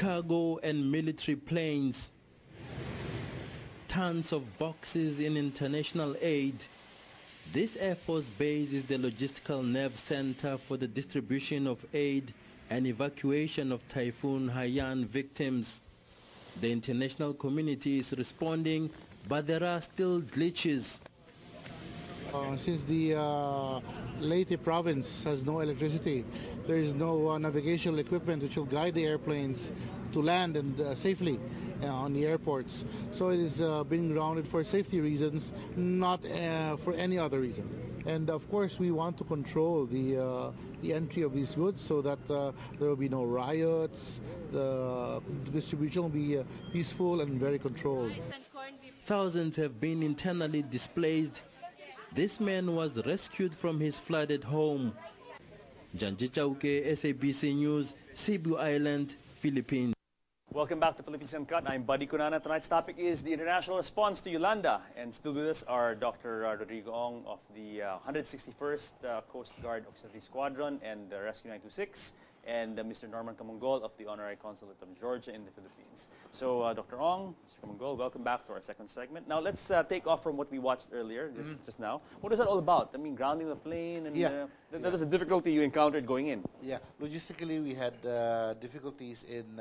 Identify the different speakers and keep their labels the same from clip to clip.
Speaker 1: cargo and military planes, tons of boxes in international aid. This Air Force base is the logistical nerve center for the distribution of aid and evacuation of Typhoon Haiyan victims. The international community is responding, but there are still glitches.
Speaker 2: Since the Leyte province has no electricity, there is no navigational equipment which will guide the airplanes to land and safely on the airports. So it is being grounded for safety reasons, not for any other reason. And of course, we want to control the entry of these goods so that there will be no riots. The distribution will be peaceful and very controlled.
Speaker 1: Thousands have been internally displaced. This man was rescued from his flooded home. Janji Chauke, SABC News, Cebu Island, Philippines.
Speaker 3: Welcome back to Philippines Uncut. I'm Buddy Cunana. Tonight's topic is the international response to Yolanda. And still with us are Dr. Rodrigo Ong of the 161st Coast Guard Auxiliary Squadron and Rescue 926, and Mr. Norman Camongol of the Honorary Consulate of Georgia in the Philippines. So, Dr. Ong, Mr. Camongol, welcome back to our second segment. Now, let's take off from what we watched earlier, just now. What is that all about? I mean, grounding the plane, and that was a difficulty you encountered going in.
Speaker 2: Yeah, logistically, we had difficulties in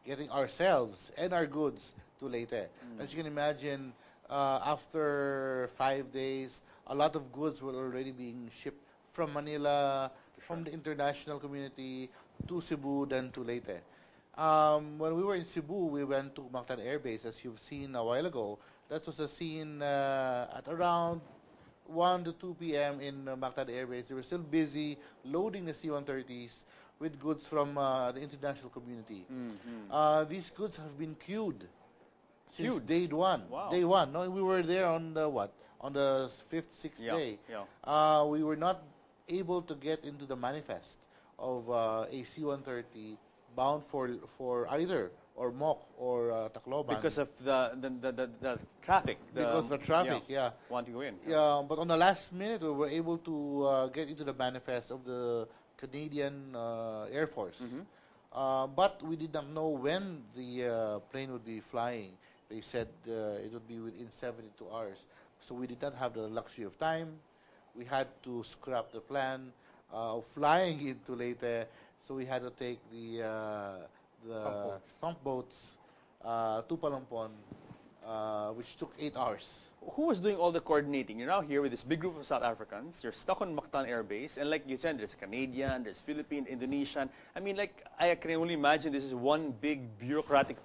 Speaker 2: getting ourselves and our goods to Leyte. As you can imagine, after 5 days, a lot of goods were already being shipped from Manila, from the international community to Cebu, then to Leyte. When we were in Cebu, we went to Mactan Air Base, as you've seen a while ago. That was a scene at around 1 to 2 p.m. in Mactan Air Base. They were still busy loading the C-130s with goods from the international community. These goods have been queued since day one.
Speaker 3: Wow.
Speaker 2: Day one. No, we were there on the what? On the 5th, 6th day. We were not able to get into the manifest of a C-130 bound for either or Moc or Tacloban.
Speaker 3: Because of the traffic.
Speaker 2: Because of the traffic, yeah.
Speaker 3: Want to go in.
Speaker 2: Yeah, but on the last minute, we were able to get into the manifest of the Canadian Air Force. But we did not know when the plane would be flying. They said it would be within 72 hours. So we did not have the luxury of time. We had to scrap the plan of flying into Leyte. So we had to take the pump boats to Palampon, which took 8 hours.
Speaker 3: Who was doing all the coordinating? You're now here with this big group of South Africans. You're stuck on Mactan Air Base. And like you said, there's Canadian, there's Philippine, Indonesian. I mean, like, I can only imagine this is one big bureaucratic,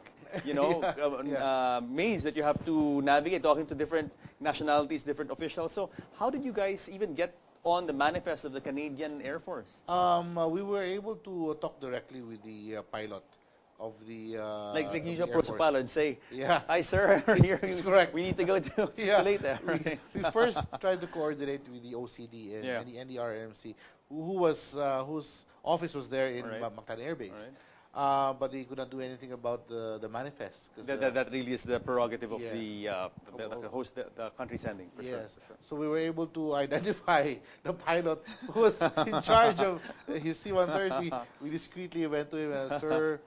Speaker 3: you know, maze that you have to navigate, talking to different nationalities, different officials. So how did you guys even get on the manifest of the Canadian Air Force?
Speaker 2: We were able to talk directly with the pilot of the
Speaker 3: like you approach the pilot and say,
Speaker 2: yeah,
Speaker 3: hi sir,
Speaker 2: that's correct.
Speaker 3: We need to go to Leyte. Right?
Speaker 2: We first tried to coordinate with the OCD and the NDRMC, whose office was there in Mactan Air Base. But they could not do anything about the manifest.
Speaker 3: That really is the prerogative of the host, the country sending. For sure.
Speaker 2: So we were able to identify the pilot who was in charge of his C-130. We discreetly went to him and, sir,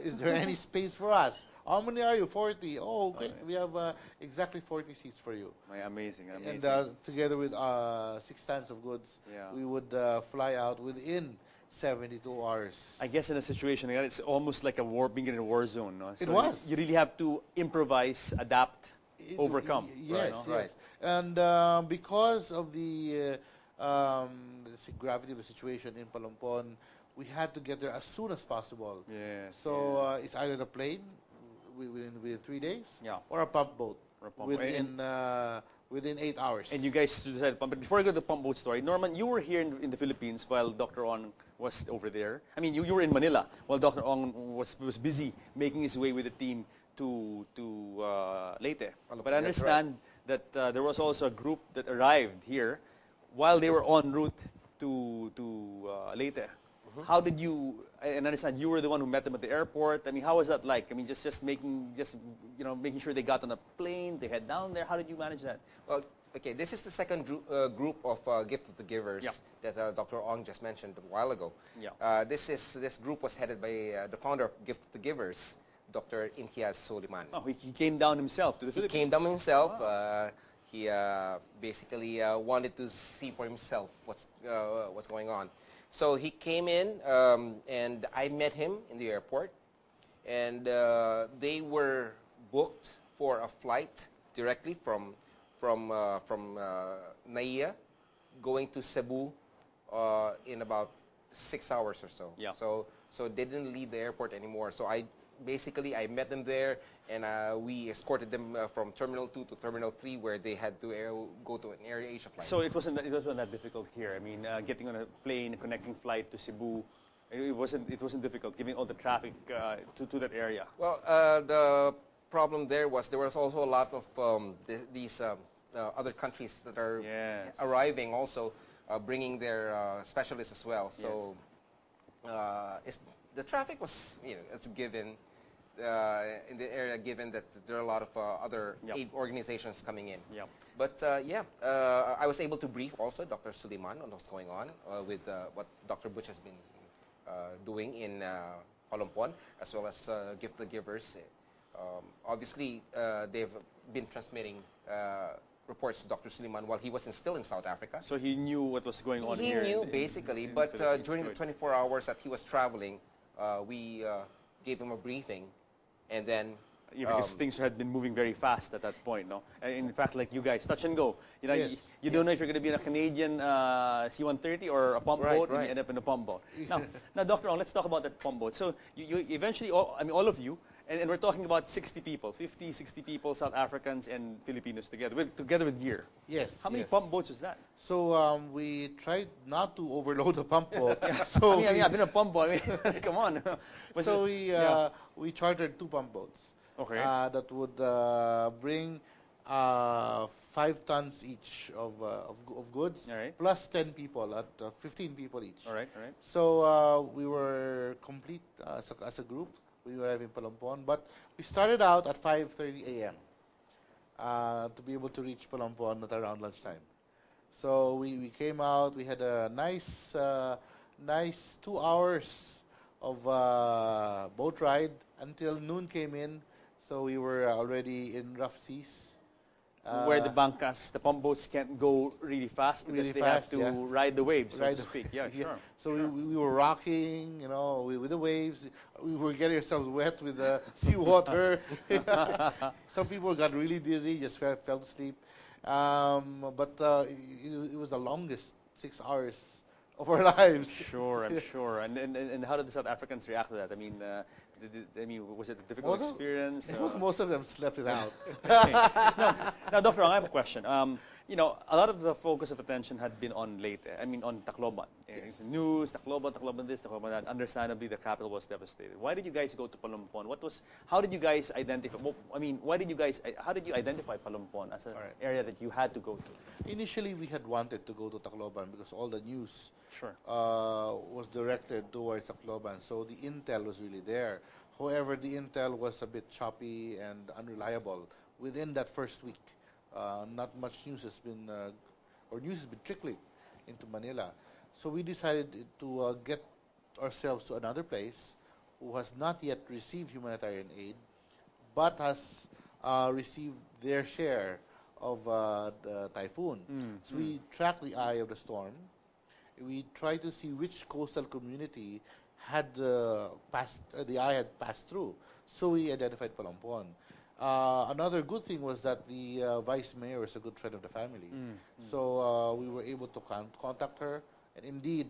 Speaker 2: is there any space for us? How many are you? 40. Oh, great. We have exactly 40 seats for you.
Speaker 3: Amazing.
Speaker 2: And together with 6 tons of goods, we would fly out within 72 hours.
Speaker 3: I guess in a situation like that, it's almost like a war, being in a war zone. No? So
Speaker 2: it was.
Speaker 3: You really have to improvise, adapt, overcome.
Speaker 2: Yes, yes. And because of the gravity of the situation in Palampon, we had to get there as soon as possible. So it's either the plane within 3 days, or a pump boat within 8 hours.
Speaker 3: And you guys decided pump. But before I go to the pump boat story, Norman, you were here in the Philippines while Dr. Ong was over there. I mean, you were in Manila while Dr. Ong was busy making his way with the team to Leyte. But I understand that there was also a group that arrived here while they were en route to Leyte. How did you? And I understand you were the one who met them at the airport. I mean, how was that like? I mean, just making sure they got on a plane, they head down there. How did you manage that?
Speaker 4: Well, Okay, this is the second group of Gift of the Givers
Speaker 3: Yeah.
Speaker 4: that Dr. Ong just mentioned a while ago.
Speaker 3: Yeah.
Speaker 4: This group was headed by the founder of Gift of the Givers, Dr. Imtiaz Soliman.
Speaker 3: Oh, he came down himself to the
Speaker 4: He
Speaker 3: Philippines.
Speaker 4: came down himself.
Speaker 3: Wow.
Speaker 4: He basically wanted to see for himself what's going on. So he came in, and I met him in the airport, and they were booked for a flight directly from Naiya, going to Cebu in about 6 hours or so.
Speaker 3: Yeah.
Speaker 4: So they didn't leave the airport anymore. So I met them there, and we escorted them from Terminal 2 to Terminal 3, where they had to go to an Air Asia flight.
Speaker 3: So it wasn't that difficult here. I mean, getting on a plane, a connecting flight to Cebu, it wasn't difficult, given all the traffic to that area.
Speaker 4: Well, the problem there was also a lot of these other countries that are
Speaker 3: Yes.
Speaker 4: arriving also, bringing their specialists as well. So the traffic was, it's a given in the area, given that there are a lot of other
Speaker 3: Yep.
Speaker 4: aid organizations coming in.
Speaker 3: Yep.
Speaker 4: But I was able to brief also Dr. Suleiman on what's going on with what Dr. Butch has been doing in Palompon, as well as Gift the Givers. Obviously, they've been transmitting reports to Dr. Suleiman while he was still in South Africa.
Speaker 3: So he knew what was going on
Speaker 4: He
Speaker 3: here.
Speaker 4: knew, basically,
Speaker 3: in
Speaker 4: but
Speaker 3: Philippines.
Speaker 4: during the
Speaker 3: Good.
Speaker 4: 24 hours that he was traveling, we gave him a briefing, and then
Speaker 3: Yeah, because things had been moving very fast at that point, no? And in fact, like you guys, touch and go. You know,
Speaker 2: Yes.
Speaker 3: you don't know if you're going to be in a Canadian C-130 or a pump
Speaker 4: Right,
Speaker 3: boat, and
Speaker 4: right.
Speaker 3: you end up in a pump boat. Now, Dr. Ong, let's talk about that pump boat. So you eventually, all of you, and we're talking about 60 people, 50, 60 people, South Africans and Filipinos together with gear.
Speaker 2: Yes.
Speaker 3: How many
Speaker 2: yes.
Speaker 3: pump boats was that?
Speaker 2: So we tried not to overload the pump boat.
Speaker 3: I
Speaker 2: So
Speaker 3: mean, I've been a pump boat. I mean, come on.
Speaker 2: so
Speaker 3: yeah.
Speaker 2: we chartered 2 pump boats.
Speaker 3: Okay.
Speaker 2: That would bring 5 tons each of goods,
Speaker 3: All right.
Speaker 2: plus 10 people at 15 people each.
Speaker 3: All right, all right.
Speaker 2: So we were complete as a group. We were having Palompon, but we started out at 5:30 a.m. To be able to reach Palompon at around lunchtime. So we came out. We had a nice 2 hours of boat ride until noon came in. So we were already in rough seas.
Speaker 3: Where the bancas, the pump boats can't go really fast because
Speaker 2: Really
Speaker 3: they
Speaker 2: fast,
Speaker 3: have to
Speaker 2: yeah.
Speaker 3: ride the waves, so
Speaker 2: Ride
Speaker 3: to
Speaker 2: the-
Speaker 3: speak. Yeah,
Speaker 2: Yeah.
Speaker 3: sure.
Speaker 2: So we were rocking, with the waves. We were getting ourselves wet with the seawater. Some people got really dizzy, just fell asleep. But it was the longest 6 hours of our lives.
Speaker 3: Sure, I'm sure. And how did the South Africans react to that? I mean, was it a difficult
Speaker 2: Most of-
Speaker 3: experience?
Speaker 2: Most of them slept it out.
Speaker 3: Now, Dr. Ong, I have a question. A lot of the focus of attention had been on Leyte. I mean, on Tacloban.
Speaker 2: Yes.
Speaker 3: News, Tacloban this, Tacloban that. Understandably, the capital was devastated. Why did you guys go to Palompon? How did you guys identify? How did you identify Palompon as an
Speaker 2: All right.
Speaker 3: area that you had to go to?
Speaker 2: Initially, we had wanted to go to Tacloban because all the news
Speaker 3: Sure.
Speaker 2: was directed towards Tacloban, so the intel was really there. However, the intel was a bit choppy and unreliable within that first week. Not much news has been, news has been trickling into Manila. So we decided to get ourselves to another place who has not yet received humanitarian aid, but has received their share of the typhoon. So we tracked the eye of the storm. We tried to see which coastal community had the eye had passed through. So we identified Palompon. Another good thing was that the vice mayor is a good friend of the family. So we were able to contact her, and indeed,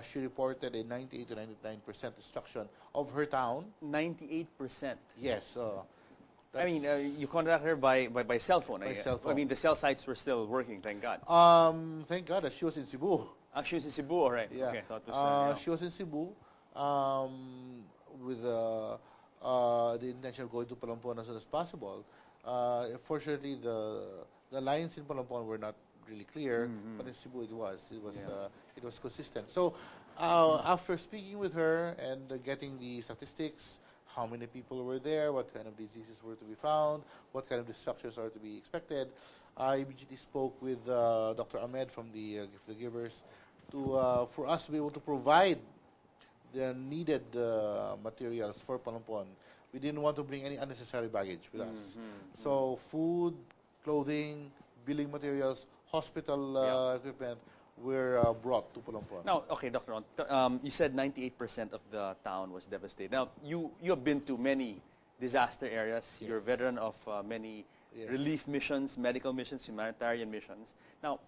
Speaker 2: she reported a 98 to 99% destruction of her town.
Speaker 3: 98%.
Speaker 2: Yes.
Speaker 3: I mean, you contacted her by cell phone.
Speaker 2: By cell phone.
Speaker 3: I mean, the cell sites were still working, thank God.
Speaker 2: Thank God that she was in Cebu.
Speaker 3: Actually, it's in Cebu, all right.
Speaker 2: Yeah.
Speaker 3: Okay, thought it was,
Speaker 2: She was in Cebu with the intention of going to Palompon as soon as possible. Fortunately, the lines in Palompon were not really clear, but in Cebu it was. It was consistent. So after speaking with her and getting the statistics, how many people were there, what kind of diseases were to be found, what kind of destructions are to be expected, I immediately spoke with Dr. Ahmed from the Gift the Givers for us to be able to provide the needed materials for Palampon. We didn't want to bring any unnecessary baggage with us. So food, clothing, building materials, hospital equipment were brought to Palampon.
Speaker 3: Now, okay, Dr. You said 98% of the town was devastated. Now, you have been to many disaster areas.
Speaker 2: Yes.
Speaker 3: You're a veteran of many relief missions, medical missions, humanitarian missions. Now,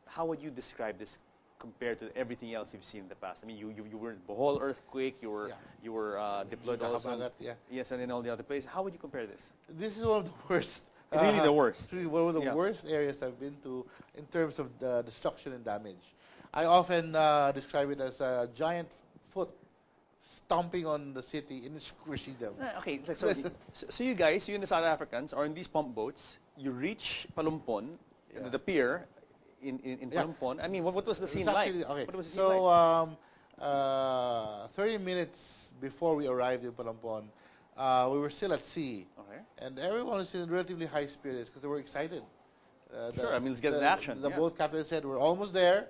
Speaker 3: how would you describe this compared to everything else you've seen in the past? I mean, you were in Bohol earthquake. You were deployed also. Yes, and in all the other places. How would you compare this?
Speaker 2: This is one of the worst.
Speaker 3: Really the worst.
Speaker 2: It's really one of the worst areas I've been to in terms of the destruction and damage. I often describe it as a giant foot stomping on the city and squishing them.
Speaker 3: Okay, so you guys, you and the South Africans, are in these pump boats. You reach Palumpon, the pier in Palumpon. I mean, what was the scene like?
Speaker 2: Okay.
Speaker 3: What was the scene like?
Speaker 2: 30 minutes before we arrived in Palumpon, we were still at sea.
Speaker 3: Okay.
Speaker 2: And everyone was in relatively high spirits because they were excited.
Speaker 3: Sure, I mean, let's get into action.
Speaker 2: The boat captain said, we're almost there.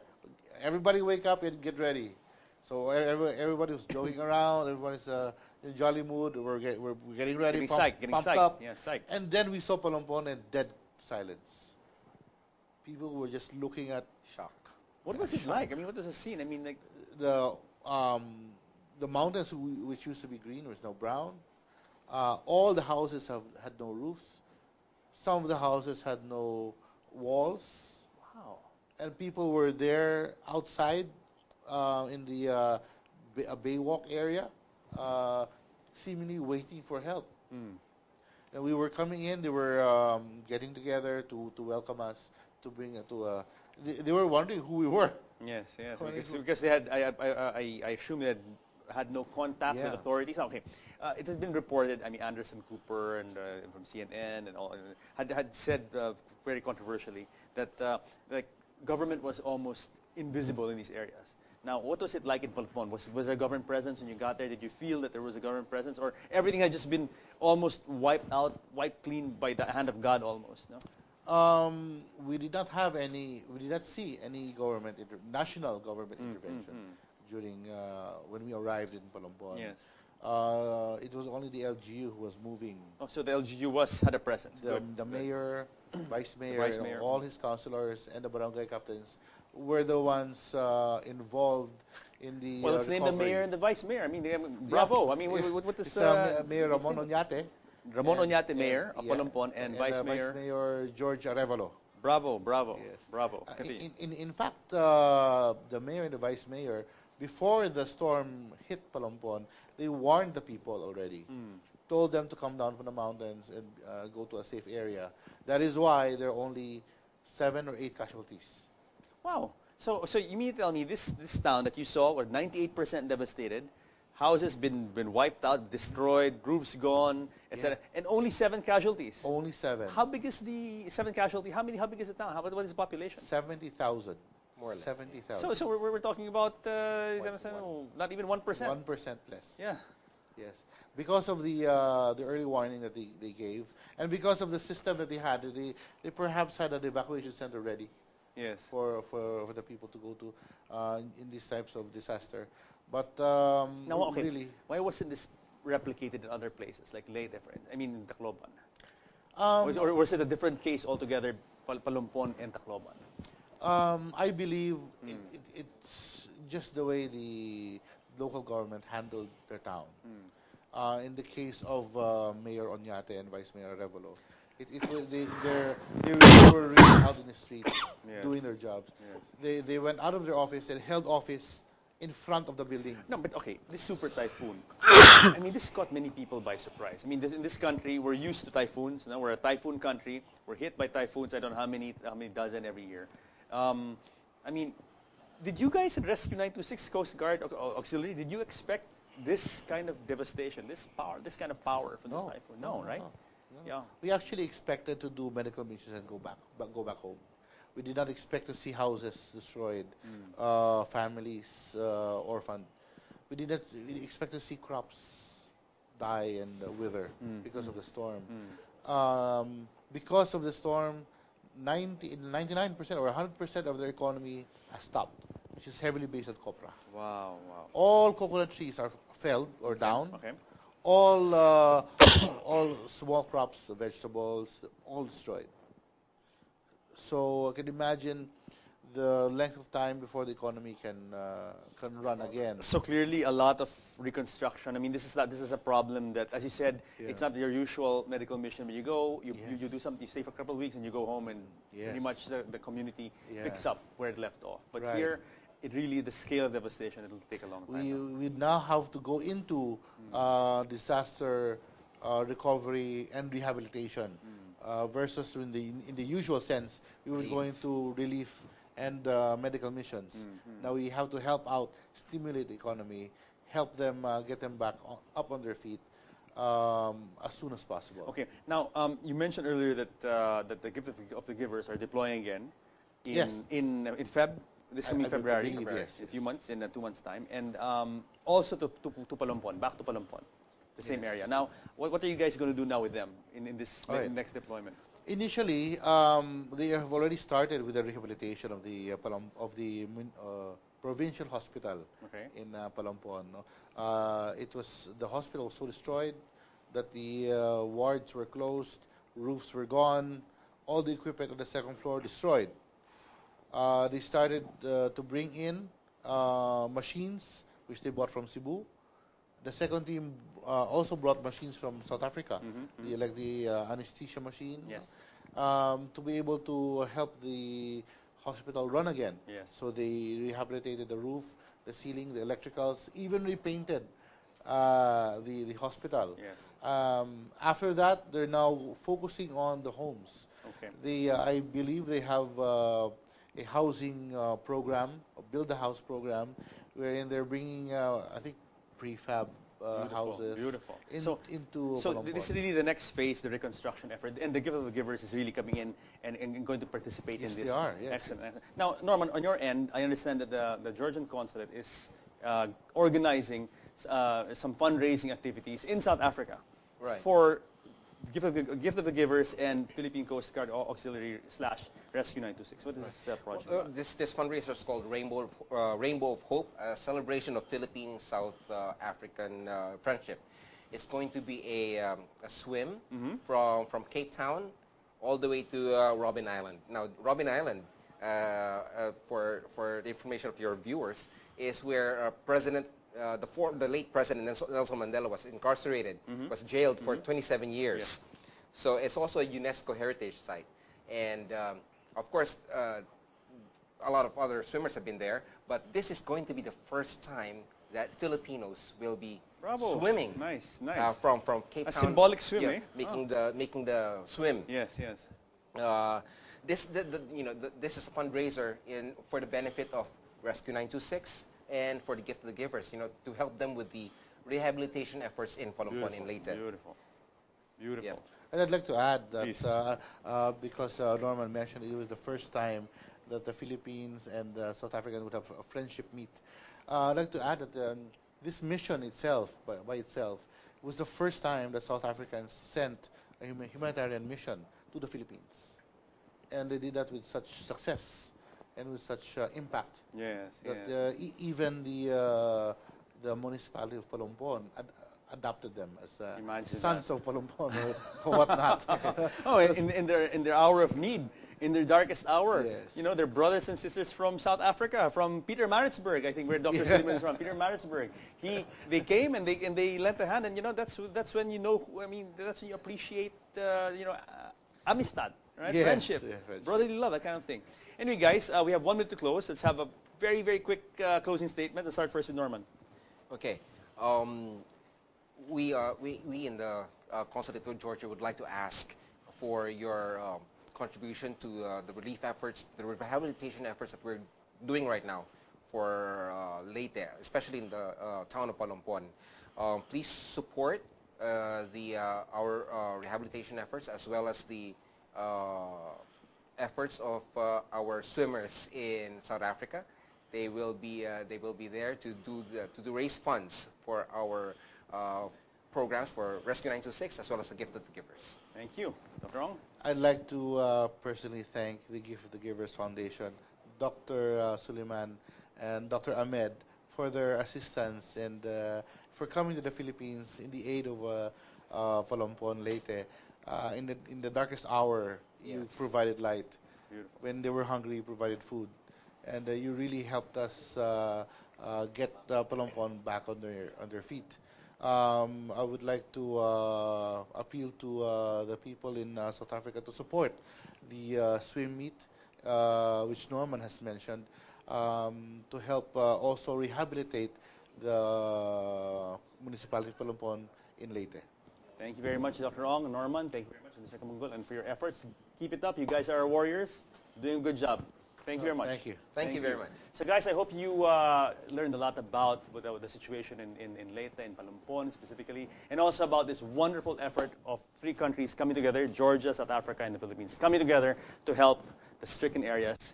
Speaker 2: Everybody wake up and get ready. So everybody was joking around. Everybody's in a jolly mood. We're getting ready,
Speaker 3: getting
Speaker 2: pumped
Speaker 3: psyched.
Speaker 2: up.
Speaker 3: Yeah, psyched.
Speaker 2: And then we saw Palampon and dead silence. People were just looking at shock.
Speaker 3: What was it like? I mean, what was the scene? I mean, like
Speaker 2: the mountains which used to be green was now brown. All the houses had no roofs. Some of the houses had no walls.
Speaker 3: wow.
Speaker 2: And people were there outside in the Baywalk area, seemingly waiting for help. And we were coming in. They were getting together to welcome us, to bring it to a... They were wondering who we were.
Speaker 3: Yes. Because they had, I assume they had no contact with authorities. Okay, it has been reported. I mean, Anderson Cooper and from CNN and all had said very controversially that like government was almost invisible in these areas. Now, what was it like in Palampon? Was there government presence when you got there? Did you feel that there was a government presence, or everything had just been almost wiped clean by the hand of God almost? No.
Speaker 2: We did not have any. We did not see any national government intervention during when we arrived in Palampon.
Speaker 3: Yes.
Speaker 2: It was only the LGU who was moving.
Speaker 3: Oh, so the LGU had a presence.
Speaker 2: The mayor, vice mayor,
Speaker 3: vice mayor.
Speaker 2: all his councilors, and the barangay captains were the ones involved in the
Speaker 3: Well, let's name the mayor and the vice mayor. I mean, bravo. I mean, what is...
Speaker 2: Mayor Ramon Oñate.
Speaker 3: Ramon Oñate, mayor of Palampon, and vice mayor...
Speaker 2: Vice Mayor George Arevalo.
Speaker 3: Bravo.
Speaker 2: Yes.
Speaker 3: Bravo.
Speaker 2: In fact, the mayor and the vice mayor, before the storm hit Palampon, they warned the people already. Told them to come down from the mountains and go to a safe area. That is why there are only 7 or 8 casualties.
Speaker 3: Wow. So you mean to tell me this town that you saw were 98% devastated, houses been wiped out, destroyed, roofs gone, etc., and only 7 casualties?
Speaker 2: Only 7.
Speaker 3: How big is the 7 casualties? How big is the town? What is the population?
Speaker 2: 70,000.
Speaker 4: More or less.
Speaker 2: 70,000.
Speaker 3: So we're talking about not even 1%.
Speaker 2: 1% less.
Speaker 3: Yeah.
Speaker 2: Yes. Because of the early warning that they gave, and because of the system that they had, they perhaps had an evacuation center ready.
Speaker 3: Yes.
Speaker 2: For the people to go to in these types of disaster. But
Speaker 3: now, okay,
Speaker 2: really,
Speaker 3: why wasn't this replicated in other places like Leyte, I mean, in Tacloban? Or was it a different case altogether, Palumpon and Tacloban?
Speaker 2: I believe it's just the way the local government handled their town. In the case of Mayor Oñate and Vice Mayor Arevalo, they were really out in the streets doing their jobs. Yes. They went out of their office and held office in front of the building.
Speaker 3: No, but okay, this super typhoon, I mean, this caught many people by surprise. I mean, in this country, we're used to typhoons. Now we're a typhoon country. We're hit by typhoons. I don't know how many dozen every year. I mean, did you guys at Rescue 926 Coast Guard Auxiliary, did you expect this kind of devastation, this kind of power from this typhoon? No, right?
Speaker 2: No.
Speaker 3: Yeah.
Speaker 2: We actually expected to do medical missions and go back home. We did not expect to see houses destroyed, families orphaned. We did not expect to see crops die and wither because of the storm. Because of the storm, 99% or 100% of their economy has stopped, which is heavily based on copra.
Speaker 3: Wow, wow.
Speaker 2: All coconut trees are felled or down.
Speaker 3: Okay.
Speaker 2: All all small crops, vegetables, all destroyed. So I can imagine the length of time before the economy can run again.
Speaker 3: So clearly, a lot of reconstruction. I mean, this is a problem that, as you said,
Speaker 2: Yeah.
Speaker 3: it's not your usual medical mission. But you go, you
Speaker 2: Yes.
Speaker 3: do something, you stay for a couple of weeks, and you go home, and pretty
Speaker 2: Yes.
Speaker 3: much the community
Speaker 2: Yeah.
Speaker 3: picks up where it left off. But
Speaker 2: Right.
Speaker 3: here, it really the scale of devastation. It'll take a long time.
Speaker 2: We now have to go into disaster recovery and rehabilitation versus in the usual sense we would go into relief and medical missions. Now we have to help out, stimulate the economy, help them get them back up on their feet as soon as possible.
Speaker 3: Okay. Now, you mentioned earlier that that the gift of the givers are deploying again in
Speaker 2: Yes.
Speaker 3: in Feb. This coming
Speaker 2: I
Speaker 3: February,
Speaker 2: believe, yes,
Speaker 3: in a few
Speaker 2: yes.
Speaker 3: months, in 2 months' time, and also to Palompon, back to Palompon, the same
Speaker 2: Yes.
Speaker 3: area. Now, what are you guys going to do now with them in this
Speaker 2: All right.
Speaker 3: next deployment?
Speaker 2: Initially, they have already started with the rehabilitation of the provincial hospital
Speaker 3: Okay.
Speaker 2: in Palampon. No? It was the hospital was so destroyed that the wards were closed, roofs were gone, all the equipment on the second floor destroyed. They started to bring in machines which they bought from Cebu. The second team also brought machines from South Africa, like the anesthesia machine,
Speaker 3: Yes.
Speaker 2: to be able to help the hospital run again.
Speaker 3: Yes.
Speaker 2: So they rehabilitated the roof, the ceiling, the electricals, even repainted the hospital.
Speaker 3: Yes.
Speaker 2: After that, they're now focusing on the homes.
Speaker 3: Okay.
Speaker 2: I believe they have a housing program, a build-a-house program, wherein they're bringing, I think, prefab houses
Speaker 3: Beautiful.
Speaker 2: into
Speaker 3: So
Speaker 2: Palampon.
Speaker 3: this is really the next phase, the reconstruction effort, and the gift of the givers is really coming in and going to participate
Speaker 2: Yes,
Speaker 3: in this.
Speaker 2: they are, yes.
Speaker 3: Excellent. Now, Norman, on your end, I understand that the Georgian consulate is organizing some fundraising activities in South Africa
Speaker 4: Right.
Speaker 3: for gift of the givers and Philippine Coast Guard Auxiliary / Rescue 926. What is this project about?
Speaker 4: This fundraiser is called Rainbow of Hope, a celebration of Philippine-South African friendship. It's going to be a swim from Cape Town all the way to Robben Island. Now, Robben Island, for the information of your viewers, is where the late President Nelson Mandela was incarcerated, was jailed for 27 years.
Speaker 3: Yes.
Speaker 4: So it's also a UNESCO heritage site. And of course, a lot of other swimmers have been there, but this is going to be the first time that Filipinos will be
Speaker 3: Bravo.
Speaker 4: swimming
Speaker 3: Nice, nice.
Speaker 4: from Cape
Speaker 3: A
Speaker 4: Town.
Speaker 3: symbolic swim,
Speaker 4: yeah,
Speaker 3: eh?
Speaker 4: making the swim.
Speaker 3: Yes, yes.
Speaker 4: This is a fundraiser for the benefit of Rescue 926 and for the Gift of the Givers, to help them with the rehabilitation efforts in Palampon and Leyte.
Speaker 3: Beautiful. Beautiful.
Speaker 4: Yeah.
Speaker 2: And I'd like to add
Speaker 3: Please.
Speaker 2: that because Norman mentioned it was the first time that the Philippines and South Africa would have a friendship meet. I'd like to add that this mission itself, by itself, was the first time that South Africans sent a humanitarian mission to the Philippines. And they did that with such success and with such impact
Speaker 3: Yes,
Speaker 2: that
Speaker 3: yes.
Speaker 2: even the municipality of Palampon adopted them as
Speaker 3: Imagine
Speaker 2: sons
Speaker 3: that.
Speaker 2: of Palampon or whatnot.
Speaker 3: Oh, in their hour of need, in their darkest hour,
Speaker 2: Yes.
Speaker 3: their brothers and sisters from South Africa, from Peter Maritzburg, I think where Dr. Suleiman is from, Peter Maritzburg. They came and they lent a hand, and that's when that's when you appreciate amistad, right?
Speaker 2: Yes,
Speaker 3: Friendship,
Speaker 2: yeah, friendship.
Speaker 3: brotherly love, that kind of thing. Anyway, guys, we have 1 minute to close. Let's have a very, very quick closing statement. Let's start first with Norman.
Speaker 4: Okay. We in the Consulate of Georgia would like to ask for your contribution to the relief efforts, the rehabilitation efforts that we're doing right now for Leyte, especially in the town of Palampon. Please support our rehabilitation efforts as well as the efforts of our swimmers in South Africa. They will be there to raise funds for our programs for Rescue 926 as well as the Gift of the Givers.
Speaker 3: Thank you. Dr. Ong?
Speaker 2: I'd like to personally thank the Gift of the Givers Foundation, Dr. Suleiman and Dr. Ahmed for their assistance and for coming to the Philippines in the aid of Valampon Leyte. In the darkest hour, you
Speaker 4: Yes.
Speaker 2: provided light.
Speaker 3: Beautiful.
Speaker 2: When they were hungry, you provided food. And you really helped us get Valampon back on their feet. I would like to appeal to the people in South Africa to support the swim meet, which Norman has mentioned, to help also rehabilitate the municipality of Palampon in Leyte.
Speaker 3: Thank you very much, Dr. Ong and Norman. Thank you very much, Mr. Kamunggol, and for your efforts. Keep it up. You guys are warriors. Doing a good job. Thank you very much.
Speaker 2: Thank you.
Speaker 4: Thank you very much.
Speaker 3: So guys, I hope you learned a lot about the situation in Leyte, in Palampon specifically, and also about this wonderful effort of three countries coming together, Georgia, South Africa, and the Philippines, coming together to help the stricken areas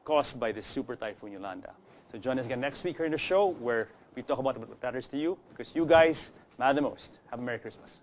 Speaker 3: caused by this super typhoon Yolanda. So join us again next week here in the show where we talk about what matters to you, because you guys matter the most. Have a Merry Christmas.